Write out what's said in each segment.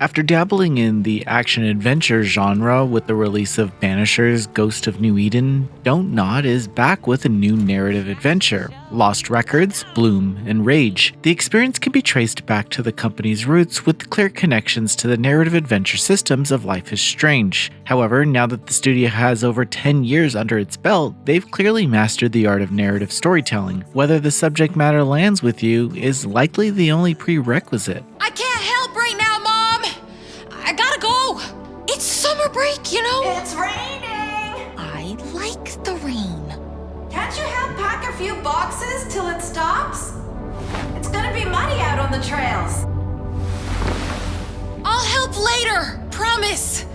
After dabbling in the action-adventure genre with the release of Banisher's Ghost of New Eden, Don't Nod is back with a new narrative adventure, Lost Records, Bloom, and Rage. The experience can be traced back to the company's roots with clear connections to the narrative adventure systems of Life is Strange. However, now that the studio has over 10 years under its belt, they've clearly mastered the art of narrative storytelling. Whether the subject matter lands with you is likely the only prerequisite. I can't help right now, Mom! I gotta go! It's summer break, you know? It's raining! I like the rain. Can't you help pack a few boxes till it stops? It's gonna be muddy out on the trails. I'll help later, promise!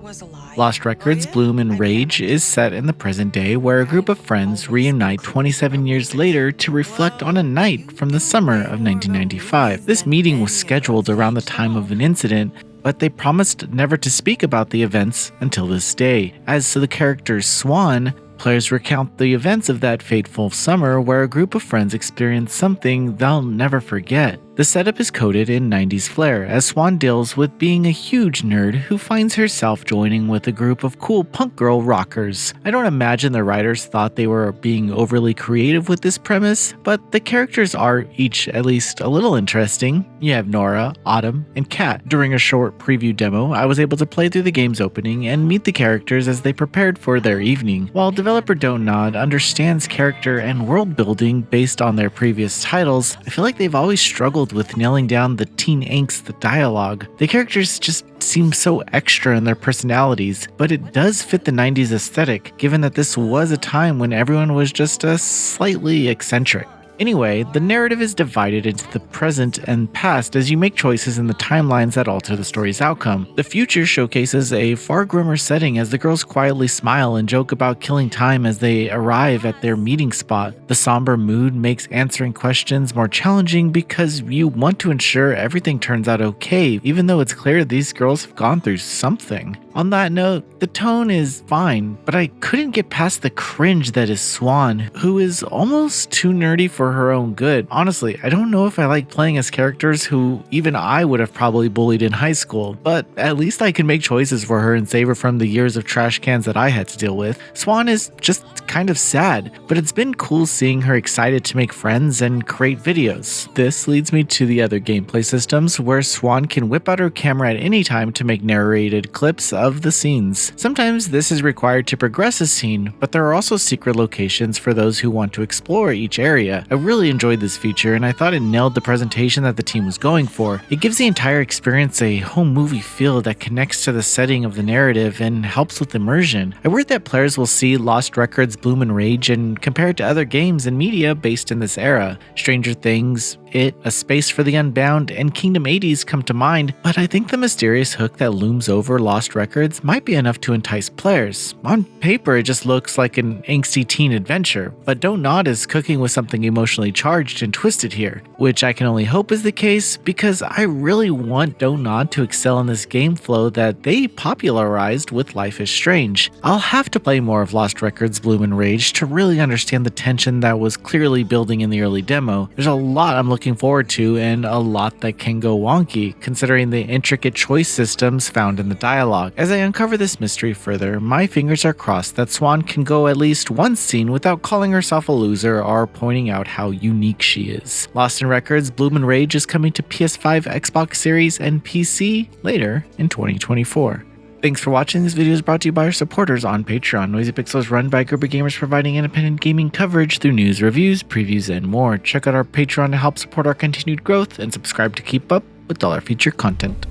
Was a lie. Lost Records, Bloom, and Rage is set in the present day where a group of friends reunite 27 years later to reflect on a night from the summer of 1995. This meeting was scheduled around the time of an incident, but they promised never to speak about the events until this day. As to the character Swan, players recount the events of that fateful summer where a group of friends experienced something they'll never forget. The setup is coded in 90s flair, as Swan deals with being a huge nerd who finds herself joining with a group of cool punk girl rockers. I don't imagine the writers thought they were being overly creative with this premise, but the characters are each at least a little interesting. You have Nora, Autumn, and Kat. During a short preview demo, I was able to play through the game's opening and meet the characters as they prepared for their evening. While developer Don't Nod understands character and world building based on their previous titles, I feel like they've always struggled with nailing down the teen angst dialogue. The characters just seem so extra in their personalities, but it does fit the 90s aesthetic, given that this was a time when everyone was just slightly eccentric. Anyway, the narrative is divided into the present and past as you make choices in the timelines that alter the story's outcome. The future showcases a far grimmer setting as the girls quietly smile and joke about killing time as they arrive at their meeting spot. The somber mood makes answering questions more challenging because you want to ensure everything turns out okay, even though it's clear these girls have gone through something. On that note, the tone is fine, but I couldn't get past the cringe that is Swan, who is almost too nerdy for her own good. Honestly, I don't know if I like playing as characters who even I would have probably bullied in high school, but at least I can make choices for her and save her from the years of trash cans that I had to deal with. Swan is just kind of sad, but it's been cool seeing her excited to make friends and create videos. This leads me to the other gameplay systems, where Swan can whip out her camera at any time to make narrated clips of the scenes. Sometimes this is required to progress a scene, but there are also secret locations for those who want to explore each area. I really enjoyed this feature, and I thought it nailed the presentation that the team was going for. It gives the entire experience a home movie feel that connects to the setting of the narrative and helps with immersion. I worry that players will see Lost Records, Bloom, and Rage and compare it to other games and media based in this era. Stranger Things, It, A Space for the Unbound, and Kingdom 80s come to mind, but I think the mysterious hook that looms over Lost Records might be enough to entice players. On paper, it just looks like an angsty teen adventure, but Don't Nod is cooking with something emotionally charged and twisted here, which I can only hope is the case because I really want Don't Nod to excel in this game flow that they popularized with Life is Strange. I'll have to play more of Lost Records, Bloom, and Rage to really understand the tension that was clearly building in the early demo. There's a lot I'm looking forward to and a lot that can go wonky, considering the intricate choice systems found in the dialogue. As I uncover this mystery further, my fingers are crossed that Swan can go at least one scene without calling herself a loser or pointing out how unique she is. Lost in Records, Bloom and Rage is coming to PS5, Xbox Series, and PC later in 2024. Thanks for watching. This video is brought to you by our supporters on Patreon. Noisy Pixel is run by a group of gamers providing independent gaming coverage through news, reviews, previews, and more. Check out our Patreon to help support our continued growth, and subscribe to keep up with all our feature content.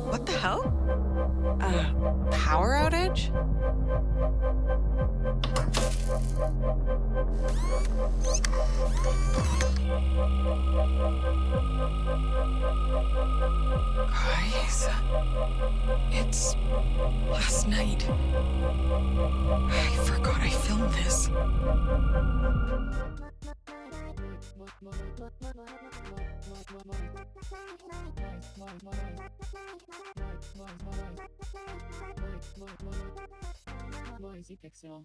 What the hell? Power outage? Guys, it's last night. I forgot I filmed this. Noisy Pixel.